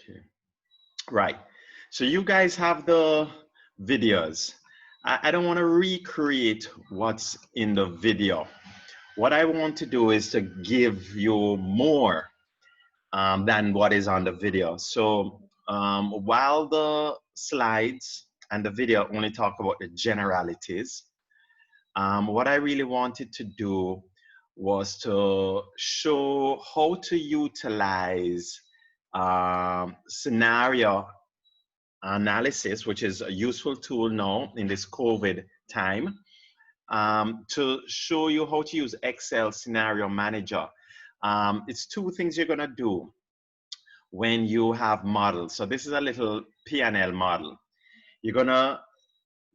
Okay. Right. So you guys have the videos. I don't want to recreate what's in the video. What I want to do is to give you more than what is on the video. So while the slides and the video only talk about the generalities, what I really wanted to do was to show how to utilize scenario analysis, which is a useful tool now in this COVID time, to show you how to use Excel Scenario Manager. It's two things you're gonna do when you have models. So this is a little P&L model. You're gonna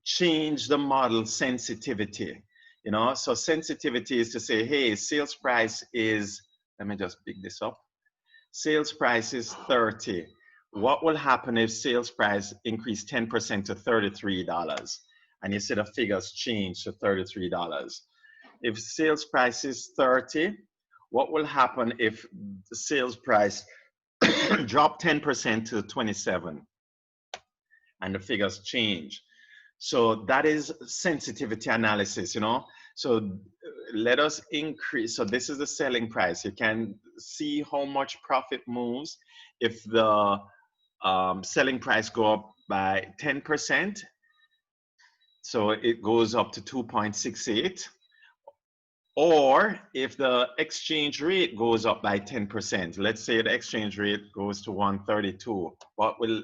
change the model sensitivity. You know, so sensitivity is to say, hey, sales price is, let me just pick this up. Sales price is 30. What will happen if sales price increase 10% to $33? And you see the figures change to $33. If sales price is 30, what will happen if the sales price drop 10% to 27? And the figures change. So that is sensitivity analysis, you know. So let us increase. So this is the selling price. You can see how much profit moves if the selling price go up by 10%. So it goes up to 2.68. Or if the exchange rate goes up by 10%, let's say the exchange rate goes to 132, what will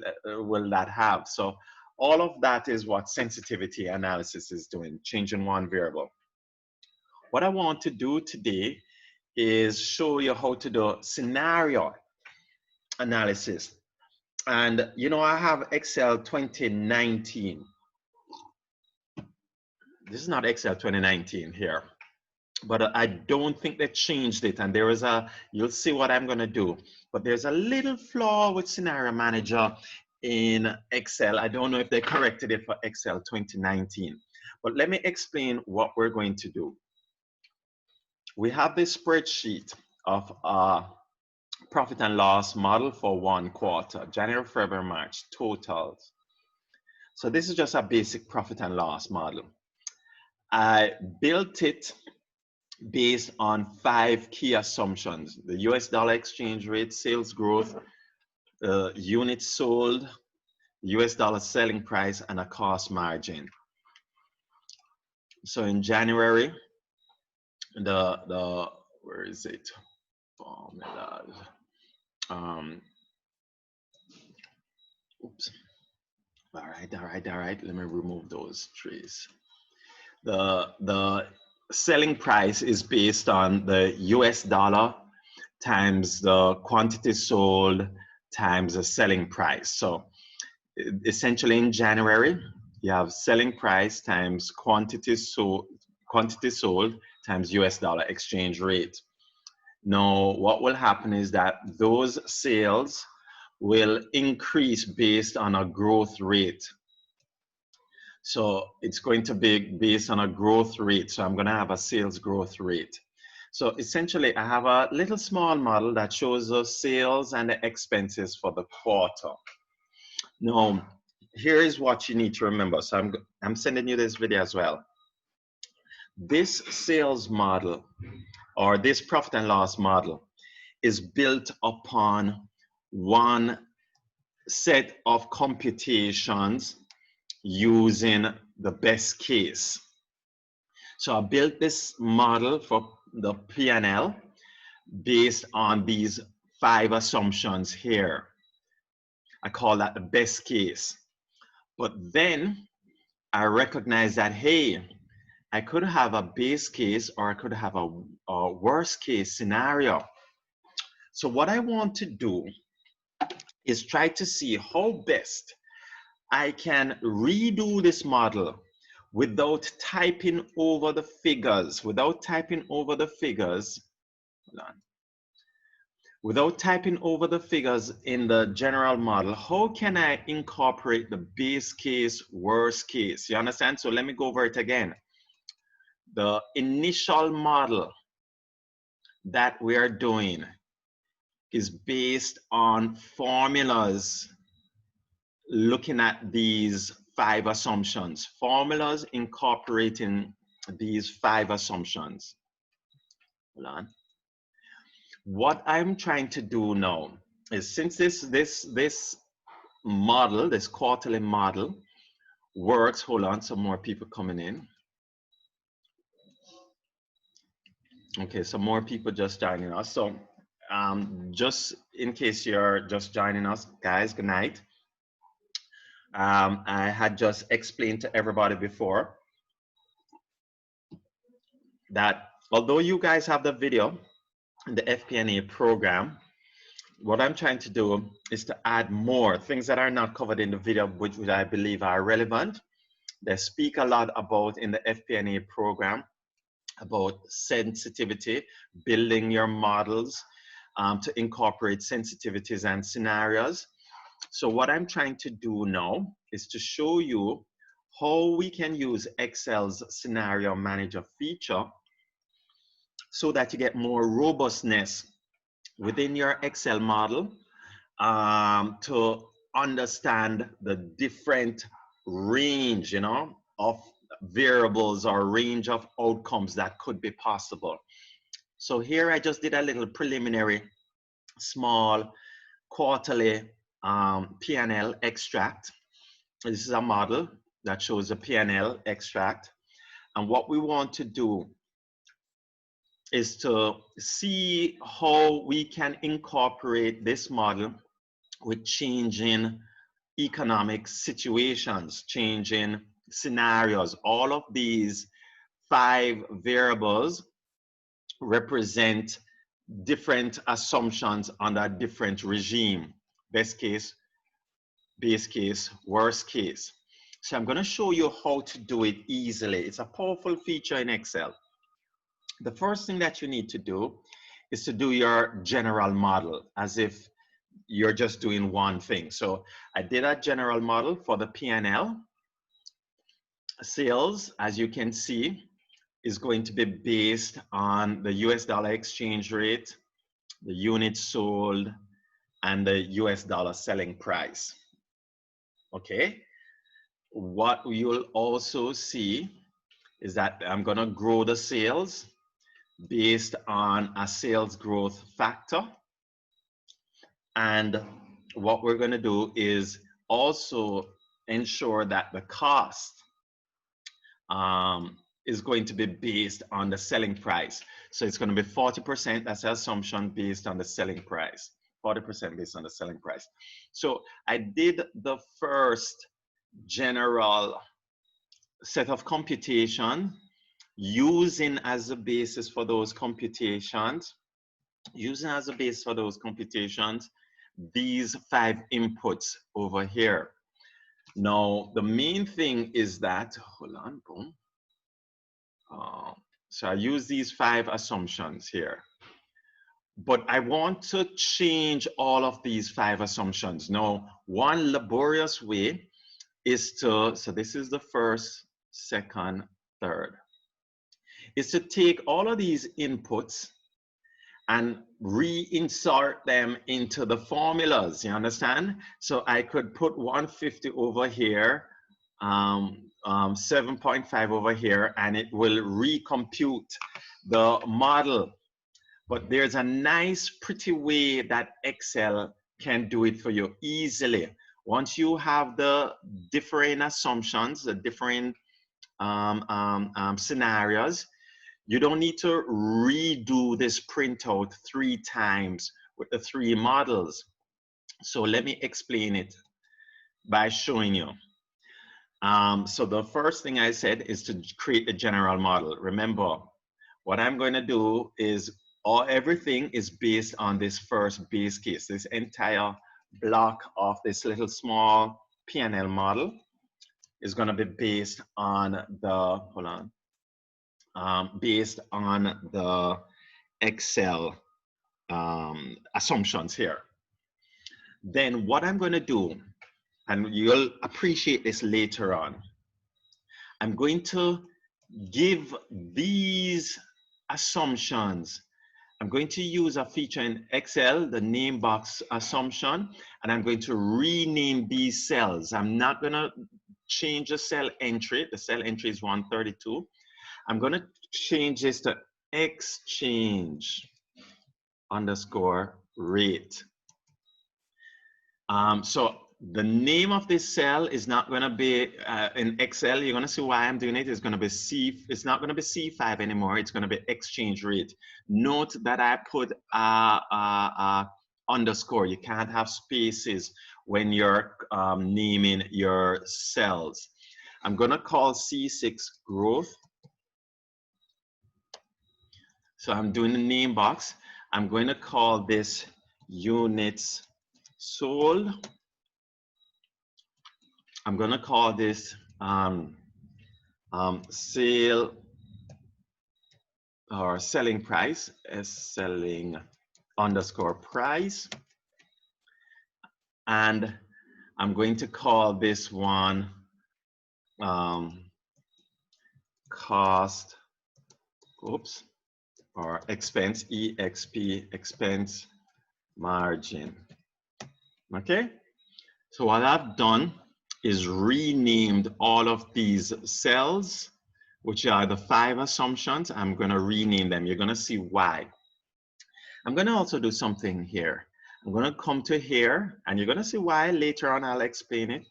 that have? So all of that is what sensitivity analysis is doing, changing one variable. What I want to do today is show you how to do scenario analysis. And you know, I have Excel 2019. This is not Excel 2019 here, but I don't think they changed it. And there is you'll see what I'm gonna do. But there's a little flaw with Scenario Manager in Excel. I don't know if they corrected it for Excel 2019. But let me explain what we're going to do. We have this spreadsheet of profit and loss model for 1 quarter, January, February, March, totals. So this is just a basic profit and loss model. I built it based on 5 key assumptions: the US dollar exchange rate, sales growth, units sold, US dollar selling price, and a cost margin. So in January, where is it? Formulas. Oops. All right. Let me remove those trees. The selling price is based on the US dollar times the quantity sold times the selling price. So essentially in January, you have selling price times quantity sold times US dollar exchange rate. Now, what will happen is that those sales will increase based on a growth rate. So it's going to be based on a growth rate. So I'm going to have a sales growth rate. So essentially, I have a little small model that shows the sales and the expenses for the quarter. Now, here is what you need to remember. So I'm sending you this video as well. This sales model, or this profit and loss model, is built upon one set of computations using the best case. So I built this model for the P&L based on these 5 assumptions here. I call that the best case. But then I recognize that, hey, I could have a base case or I could have a worst case scenario. So what I want to do is try to see how best I can redo this model without typing over the figures, hold on. Without typing over the figures in the general model. How can I incorporate the base case, worst case? You understand? So let me go over it again. The initial model that we are doing is based on formulas looking at these 5 assumptions, formulas incorporating these 5 assumptions. Hold on. What I'm trying to do now is, since this model, this quarterly model works, hold on, some more people coming in. Okay, some more people just joining us. So just in case you're just joining us, guys, good night. I had just explained to everybody before that although you guys have the video in the FP&A program, what I'm trying to do is to add more things that are not covered in the video, which I believe are relevant. They speak a lot about in the FP&A program about sensitivity, building your models to incorporate sensitivities and scenarios. So what I'm trying to do now is to show you how we can use Excel's Scenario Manager feature so that you get more robustness within your Excel model to understand the different range, you know, of variables or range of outcomes that could be possible. So here I just did a little preliminary small quarterly P&L extract. This is a model that shows a P&L extract. And what we want to do is to see how we can incorporate this model with changing economic situations, changing scenarios. All of these 5 variables represent different assumptions under a different regime: best case, base case, worst case. So I'm going to show you how to do it easily. It's a powerful feature in Excel. The first thing that you need to do is to do your general model as if you're just doing one thing. So I did a general model for the P&L. Sales, as you can see, is going to be based on the US dollar exchange rate, the units sold, and the US dollar selling price. Okay. What you'll also see is that I'm going to grow the sales based on a sales growth factor. And what we're going to do is also ensure that the cost is going to be based on the selling price. So it's going to be 40%, that's the assumption, based on the selling price. 40% based on the selling price. So I did the first general set of computation using as a basis for those computations, these 5 inputs over here. Now, the main thing is that, hold on, boom. So I use these 5 assumptions here, but I want to change all of these 5 assumptions. Now, one laborious way is to, so this is the first, second, third, is to take all of these inputs and reinsert them into the formulas, you understand? So I could put 150 over here, 7.5 over here, and it will recompute the model. But there's a nice, pretty way that Excel can do it for you easily. Once you have the different assumptions, the different scenarios, you don't need to redo this printout 3 times with the 3 models. So let me explain it by showing you. So the first thing I said is to create a general model. Remember, what I'm going to do is everything is based on this first base case. This entire block of this little small P&L model is going to be based on the, hold on, based on the Excel assumptions here. Then what I'm going to do, and you'll appreciate this later on, I'm going to give these assumptions I'm going to use a feature in Excel, the name box assumption, and I'm going to rename these cells. I'm not going to change the cell entry. The cell entry is 132. I'm going to change this to exchange underscore rate. So the name of this cell is not going to be in Excel. You're going to see why I'm doing it. It's going to be C. It's not going to be C5 anymore. It's going to be exchange rate. Note that I put underscore. You can't have spaces when you're naming your cells. I'm going to call C6 growth. So I'm doing the name box. I'm going to call this units sold. I'm going to call this sale or selling price as selling underscore price. And I'm going to call this one cost, oops, or expense, EXP, expense margin. Okay, so what I've done is renamed all of these cells, which are the 5 assumptions. I'm going to rename them. You're going to see why. I'm going to also do something here. I'm going to come to here, and you're going to see why. Later on, I'll explain it.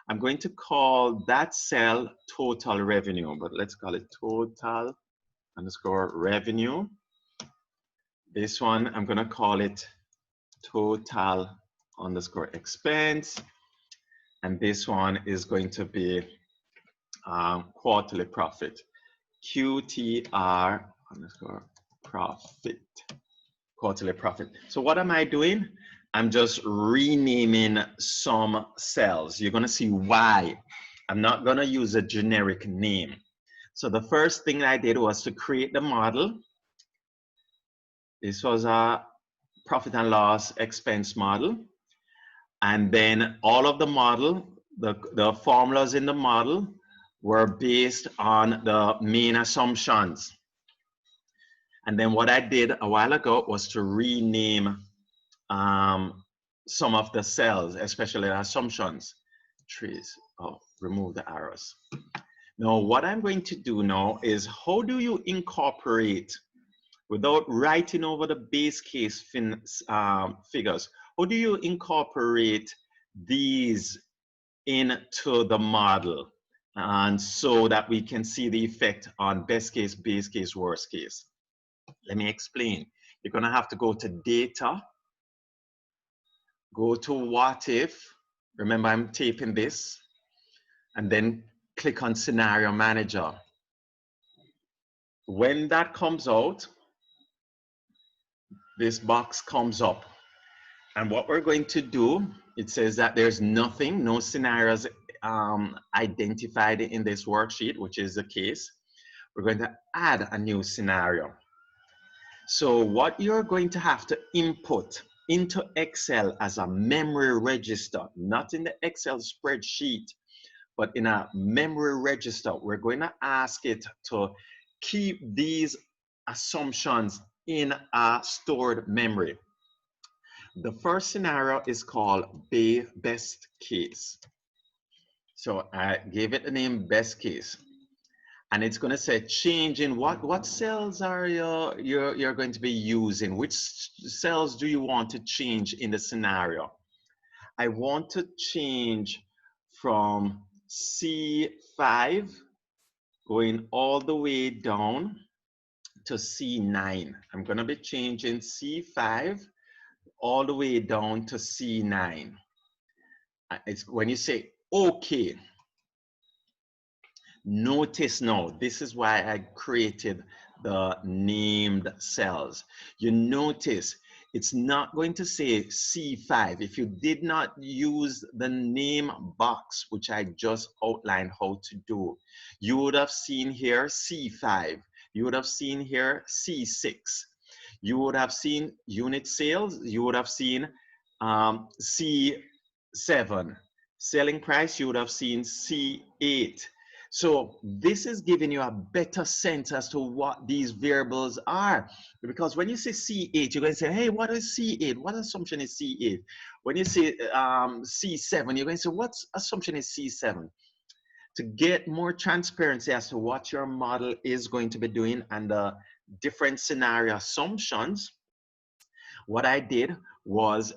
I'm going to call that cell total revenue, but let's call it total underscore revenue. This one, I'm going to call it total underscore expense. And this one is going to be quarterly profit, QTR underscore profit, quarterly profit. So what am I doing? I'm just renaming some cells. You're going to see why. I'm not going to use a generic name. So the first thing I did was to create the model. This was a profit and loss expense model. And then all of the model, the formulas in the model were based on the main assumptions. And then what I did a while ago was to rename some of the cells, especially the assumptions. Trees, oh, remove the arrows. Now, what I'm going to do now is how do you incorporate, without writing over the base case figures, how do you incorporate these into the model? And so that we can see the effect on best case, base case, worst case. Let me explain. You're gonna have to go to data, go to what if, remember I'm taping this, and then click on scenario manager. When that comes out, this box comes up. And what we're going to do, it says that there's nothing, no scenarios identified in this worksheet, which is the case. We're going to add a new scenario. So what you're going to have to input into Excel as a memory register, not in the Excel spreadsheet, but in a memory register, we're going to ask it to keep these assumptions in a stored memory. The first scenario is called best case. So I gave it the name best case. And it's going to say change in what cells are you're going to be using? Which cells do you want to change in the scenario? I want to change from C5 going all the way down to C9. I'm going to be changing C5 all the way down to C9. It's when you say okay. Notice now, this is why I created the named cells. You notice it's not going to say C5. If you did not use the name box, which I just outlined how to do, you would have seen here C5. You would have seen here C6. You would have seen unit sales. You would have seen C7. Selling price, you would have seen C8. So this is giving you a better sense as to what these variables are. Because when you say C8, you're going to say, hey, what is C8? What assumption is C8? When you say C7, you're going to say, what assumption is C7? To get more transparency as to what your model is going to be doing and the different scenario assumptions, what I did was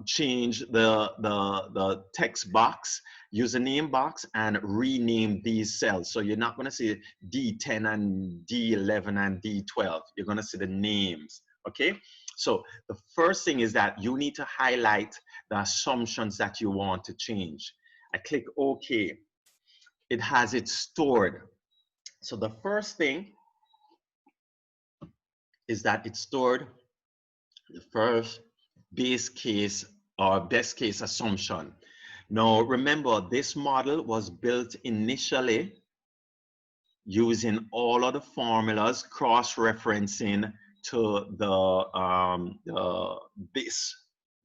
change the text box, username box, and rename these cells. So you're not going to see D10 and D11 and D12. You're going to see the names. Okay. So the first thing is that you need to highlight the assumptions that you want to change. I click OK. It has it stored. So the first thing is that it's stored the first base case or best case assumption. Now, remember, this model was built initially using all of the formulas, cross-referencing to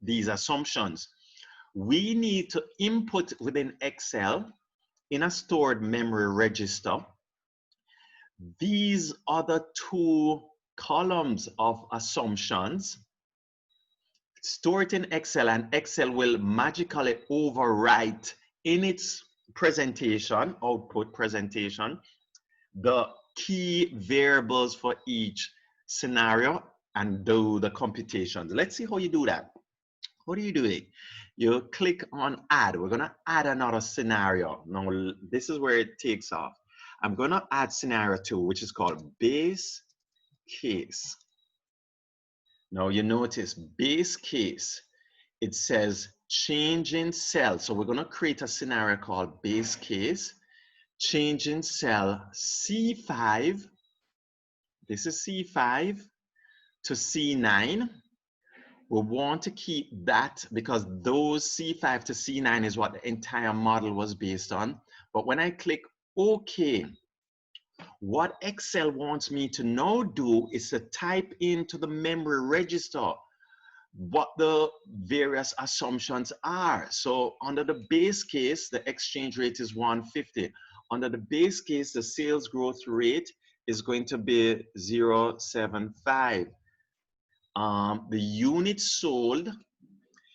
these assumptions. We need to input within Excel in a stored memory register these other two columns of assumptions. Store it in Excel, and Excel will magically overwrite in its presentation, output presentation, the key variables for each scenario and do the computations. Let's see how you do that. What are you doing? You click on add. We're going to add another scenario. Now, this is where it takes off. I'm going to add scenario 2, which is called base case. Now you notice base case, it says change in cell. So we're going to create a scenario called base case, change in cell C5. This is C5 to C9. We want to keep that because those C5 to C9 is what the entire model was based on. But when I click OK, what Excel wants me to now do is to type into the memory register what the various assumptions are. So under the base case, the exchange rate is 150. Under the base case, the sales growth rate is going to be 0.75. The units sold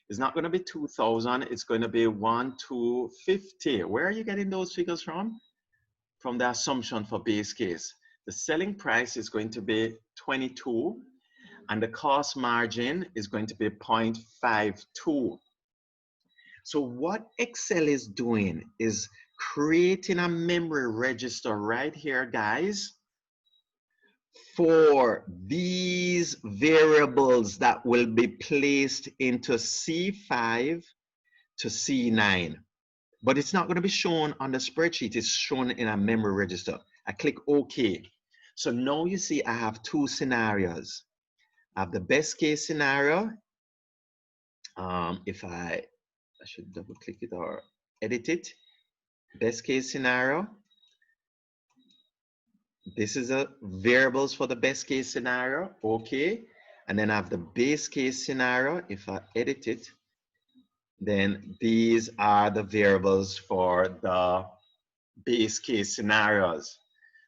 is not going to be 2,000. It's going to be 1,250. Where are you getting those figures from? From the assumption for base case. The selling price is going to be 22 and the cost margin is going to be 0.52. So what Excel is doing is creating a memory register right here, guys, for these variables that will be placed into C5 to C9. But it's not going to be shown on the spreadsheet. It's shown in a memory register. I click OK. So now you see I have two scenarios. I have the best case scenario. If I should double click it or edit it. Best case scenario. This is the variables for the best case scenario. OK. And then I have the base case scenario. If I edit it, then these are the variables for the base case scenarios.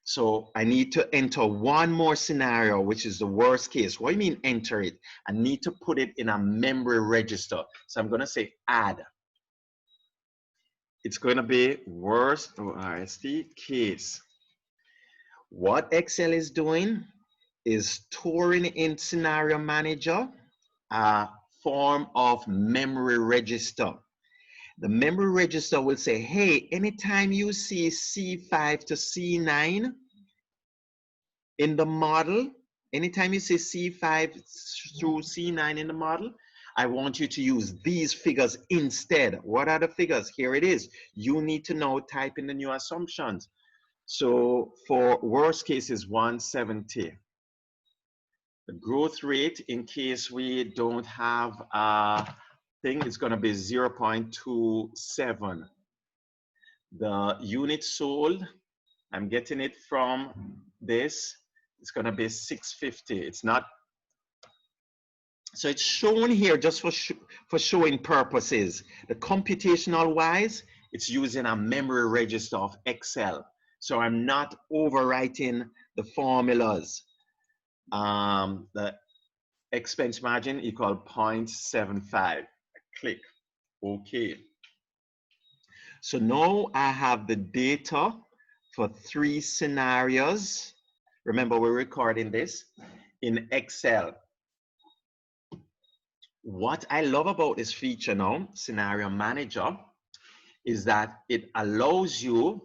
So I need to enter one more scenario, which is the worst case. What do you mean enter it? I need to put it in a memory register. So I'm going to say add. It's going to be worst case. What Excel is doing is storing in Scenario Manager a form of memory register. The memory register will say, hey, anytime you see C5 to C9 in the model, anytime you see C5 through C9 in the model, I want you to use these figures instead. What are the figures? Here it is. You need to now type in the new assumptions. So for worst case is 170. The growth rate, in case we don't have a thing, is going to be 0.27. The units sold, I'm getting it from this, it's going to be 650. It's not, so it's shown here just for showing purposes. The computational wise, It's using a memory register of Excel. So I'm not overwriting the formulas. The expense margin equal 0.75. Click OK. So now I have the data for 3 scenarios. Remember, we're recording this in Excel. What I love about this feature now, Scenario Manager, is that it allows you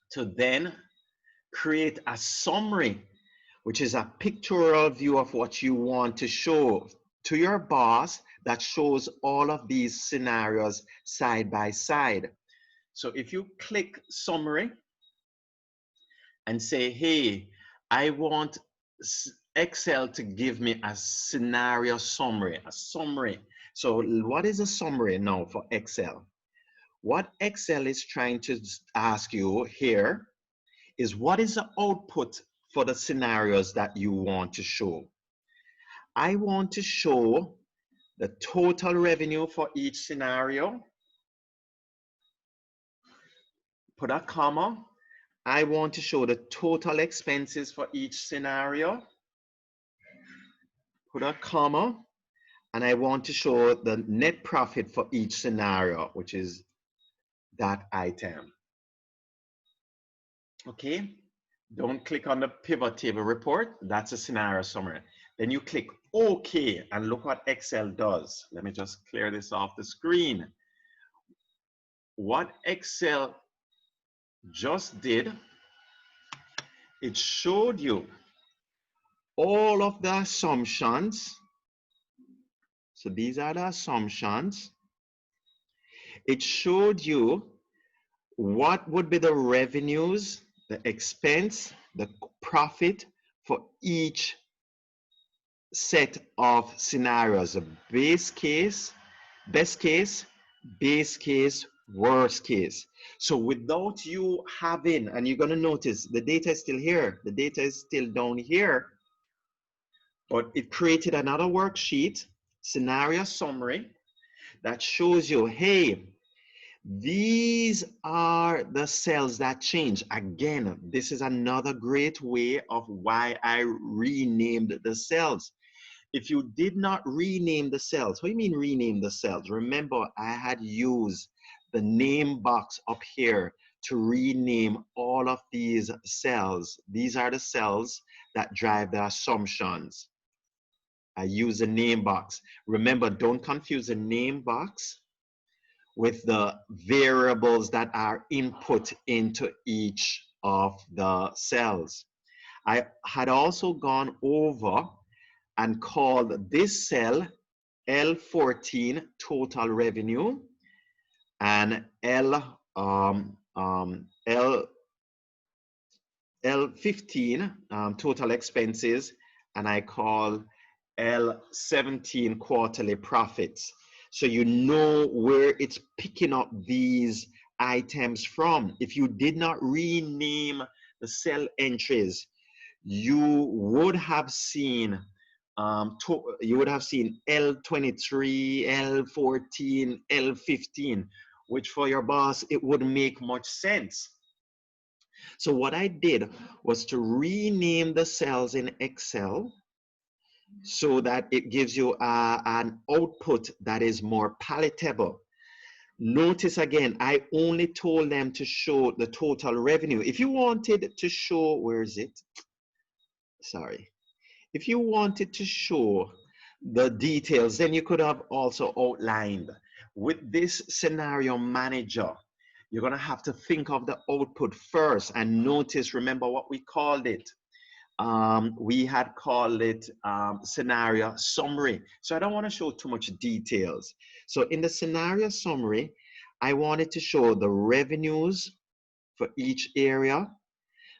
to then create a summary, which is a pictorial view of what you want to show to your boss that shows all of these scenarios side by side. So if you click summary and say, hey, I want Excel to give me a scenario summary, a summary. So what is a summary now for Excel? What Excel is trying to ask you here is what is the output for the scenarios that you want to show? I want to show the total revenue for each scenario. Put a comma. I want to show the total expenses for each scenario. Put a comma. And I want to show the net profit for each scenario, which is that item. Okay, don't click on the pivot table report. That's a scenario summary. Then you click OK and look what Excel does. Let me just clear this off the screen. What Excel just did, it showed you all of the assumptions. So these are the assumptions. It showed you what would be the revenues, the expense, the profit for each set of scenarios: a base case, best case, base case, worst case. So without you having, and you're going to notice the data is still here, the data is still down here, but it created another worksheet, scenario summary, that shows you, hey, these are the cells that change. Again, this is another great way of why I renamed the cells. If you did not rename the cells, what do you mean rename the cells? Remember, I had used the name box up here to rename all of these cells. These are the cells that drive the assumptions. I use the name box. Remember, don't confuse the name box with the variables that are input into each of the cells. I had also gone over and called this cell L14 total revenue and L15 total expenses, and I call L17 quarterly profits. So you know where it's picking up these items from. If you did not rename the cell entries, you would have seen L23, L14, L15, which for your boss, it wouldn't make much sense. So what I did was to rename the cells in Excel so that it gives you an output that is more palatable. Notice again, I only told them to show the total revenue. If you wanted to show, where is it? Sorry. If you wanted to show the details, then you could have also outlined. With this scenario manager, you're going to have to think of the output first and notice, remember what we called it. We had called it scenario summary. So I don't want to show too much details. So in the scenario summary, I wanted to show the revenues for each area,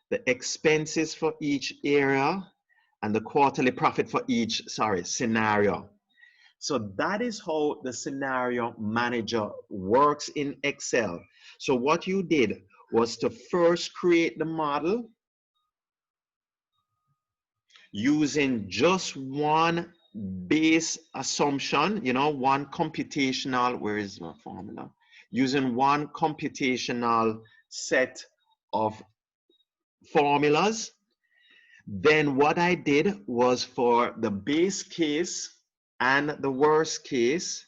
the expenses for each area, and the quarterly profit for each, scenario. So that is how the scenario manager works in Excel. So what you did was to first create the model using just one base assumption, one computational, where is my formula? using one computational set of formulas. Then what I did was for the base case and the worst case,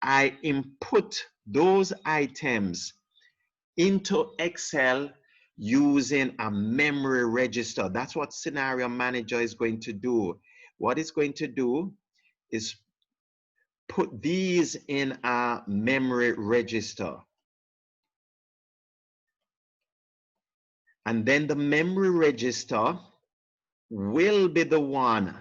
I input those items into Excel using a memory register. That's what Scenario Manager is going to do. What it's going to do is put these in a memory register. And then the memory register will be the one,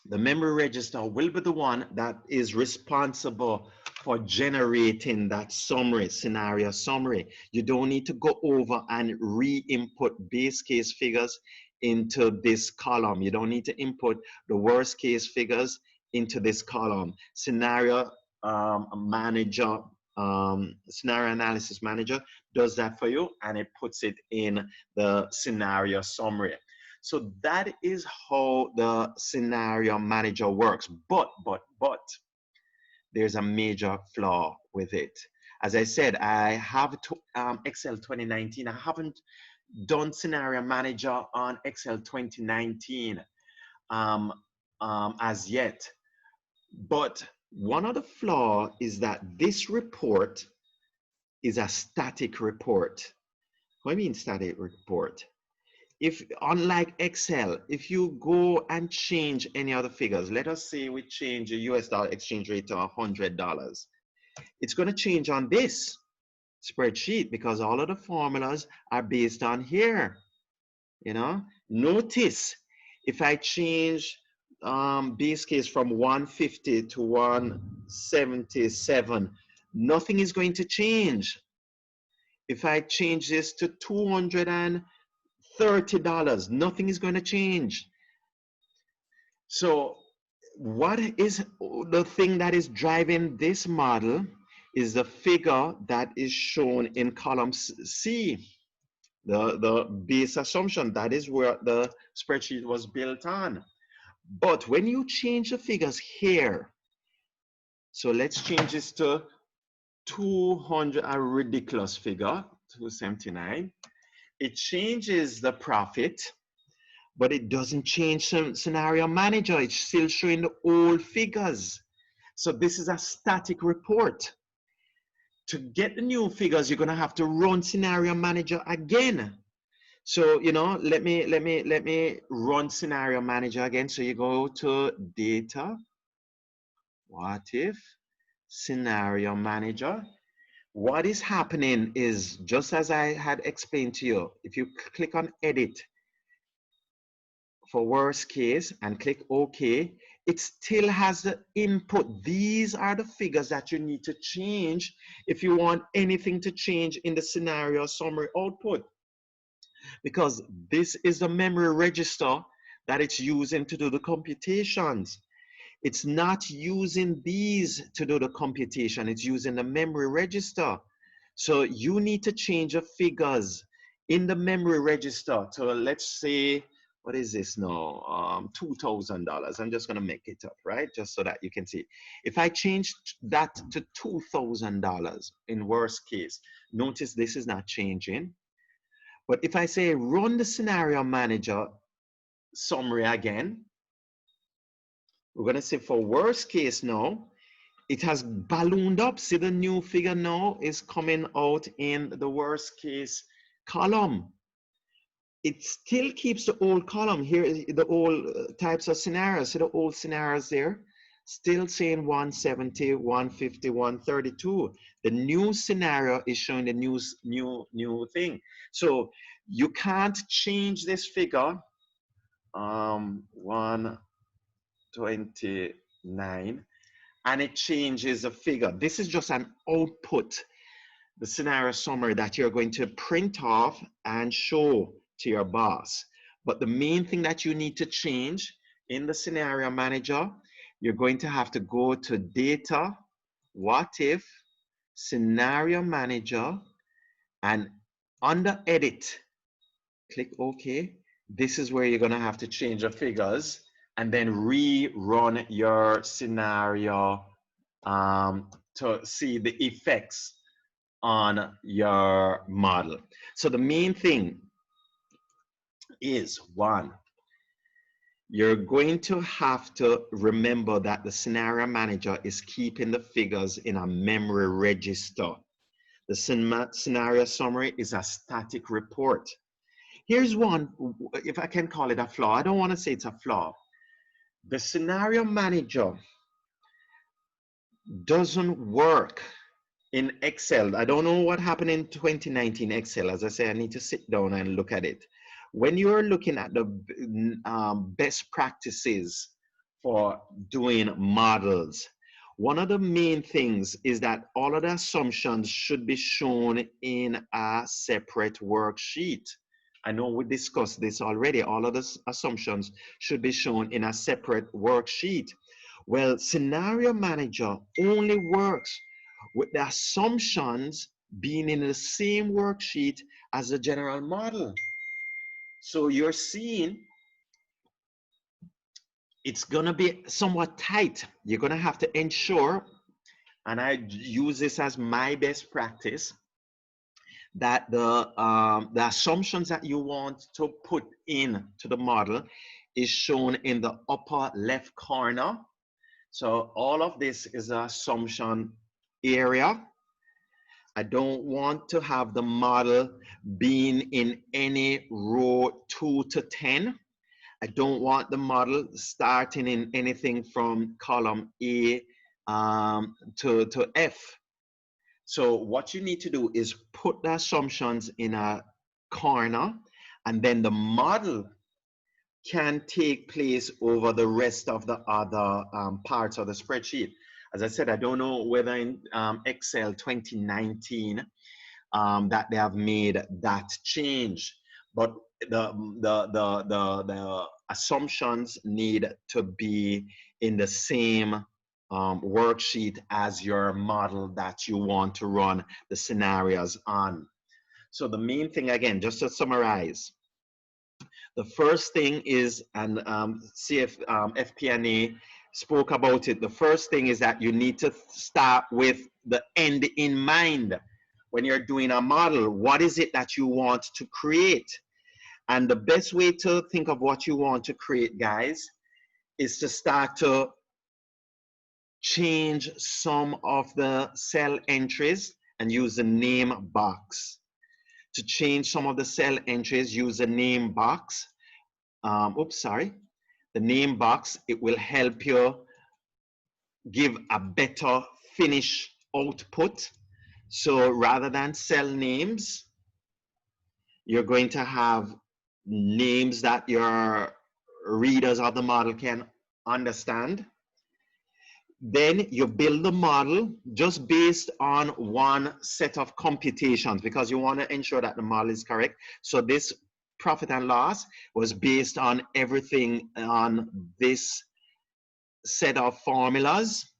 the memory register will be the one that is responsible for generating that summary, scenario summary. You don't need to go over and re-input base case figures into this column. You don't need to input the worst case figures into this column. Scenario manager, scenario analysis manager does that for you, and it puts it in the scenario summary. So that is how the scenario manager works. But there's a major flaw with it. As I said, I have Excel 2019. I haven't done scenario manager on Excel 2019 as yet. But one of the flaws is that this report is a static report. What do I mean static report? If, unlike Excel, if you go and change any other figures, let us say we change the US dollar exchange rate to $100, it's going to change on this spreadsheet because all of the formulas are based on here. You know, notice if I change base case from 150 to 177, nothing is going to change. If I change this to $230, nothing is going to change. So what is the thing that is driving this model is the figure that is shown in column C, the base assumption. That is where the spreadsheet was built on. But when you change the figures here, so let's change this to 200, a ridiculous figure, 279. It changes the profit, but it doesn't change scenario manager. It's still showing the old figures. So this is a static report. To get the new figures, you're going to have to run scenario manager again. So, you know, let me run scenario manager again. So you go to data, what if, scenario manager. What is happening is, just as I had explained to you, if you click on edit for worst case and click OK, it still has the input. These are the figures that you need to change if you want anything to change in the scenario summary output, because this is the memory register that it's using to do the computations. It's not using these to do the computation. It's using the memory register. So you need to change the figures in the memory register to, let's say, what is this now? $2,000. I'm just going to make it up, right? Just so that you can see. If I change that to $2,000 in worst case, notice this is not changing. But if I say run the scenario manager summary again, we're going to say for worst case now, it has ballooned up. See, the new figure now is coming out in the worst case column. It still keeps the old column here, the old types of scenarios. See the old scenarios there? Still saying 170, 150, 132. The new scenario is showing the new thing. So you can't change this figure, 129, and it changes the figure. This is just an output, the scenario summary that you're going to print off and show to your boss. But the main thing that you need to change in the scenario manager, you're going to have to go to data, what if, scenario manager, and under edit, click OK. This is where you're going to have to change the figures and then rerun your scenario to see the effects on your model. So the main thing is, one, you're going to have to remember that the scenario manager is keeping the figures in a memory register. The scenario summary is a static report. Here's one, if I can call it a flaw. I don't want to say it's a flaw. The scenario manager doesn't work in Excel. I don't know what happened in 2019 Excel. As I say, I need to sit down and look at it. When you're looking at the best practices for doing models, one of the main things is that all of the assumptions should be shown in a separate worksheet. I know we discussed this already. All of the assumptions should be shown in a separate worksheet. Well, Scenario Manager only works with the assumptions being in the same worksheet as the general model. So you're seeing it's gonna be somewhat tight. You're gonna have to ensure, and I use this as my best practice, that the assumptions that you want to put in to the model is shown in the upper left corner. So all of this is the assumption area. I don't want to have the model being in any row 2 to 10. I don't want the model starting in anything from column A to F. So what you need to do is put the assumptions in a corner, and then the model can take place over the rest of the other parts of the spreadsheet. As I said, I don't know whether in Excel 2019 that they have made that change, but the assumptions need to be in the same worksheet as your model that you want to run the scenarios on. So the main thing, again, just to summarize, the first thing is, and FP&A spoke about it, the first thing is that you need to start with the end in mind. When you're doing a model, what is it that you want to create? And the best way to think of what you want to create, guys, is to start to change some of the cell entries and use the name box. To change some of the cell entries, use the name box. The name box. It will help you give a better finish output. So rather than cell names, you're going to have names that your readers of the model can understand. Then you build the model just based on one set of computations, because you want to ensure that the model is correct. So this profit and loss was based on everything on this set of formulas.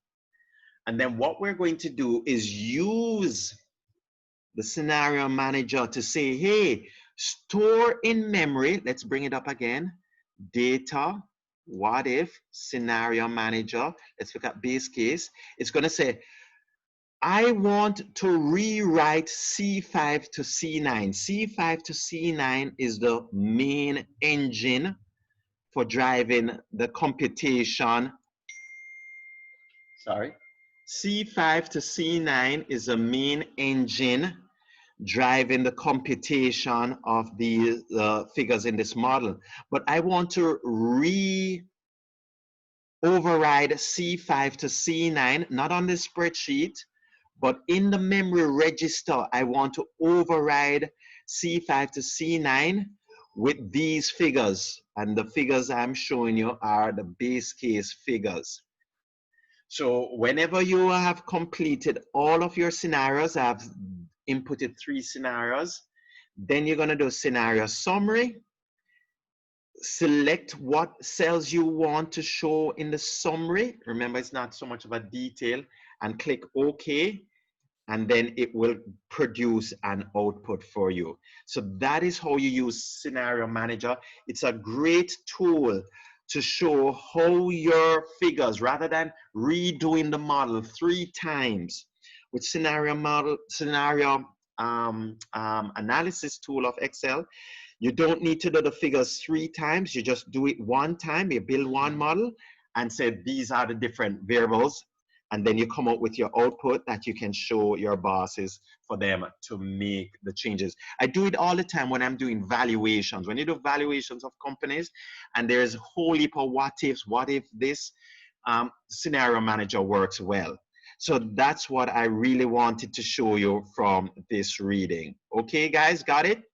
And then what we're going to do is use the scenario manager to say, hey, store in memory, let's bring it up again, data, what if, scenario manager, let's look at base case. It's going to say, I want to rewrite C5 to C9. C5 to C9 is the main engine for driving the computation. Sorry. C5 to C9 is the main engine driving the computation of the figures in this model. But I want to override C5 to C9, not on the spreadsheet, but in the memory register. I want to override C5 to C9 with these figures. And the figures I'm showing you are the base case figures. So whenever you have completed all of your scenarios, I've inputted 3 scenarios, then you're going to do scenario summary. Select what cells you want to show in the summary. Remember, it's not so much of a detail, and click OK, and then it will produce an output for you. So that is how you use Scenario Manager. It's a great tool to show how your figures, rather than redoing the model 3 times with scenario analysis tool of Excel, you don't need to do the figures 3 times. You just do it 1 time. You build one model and say, these are the different variables. And then you come up with your output that you can show your bosses for them to make the changes. I do it all the time when I'm doing valuations. When you do valuations of companies and there's a whole heap of what ifs, what if this scenario manager works well. So that's what I really wanted to show you from this reading. Okay, guys, got it?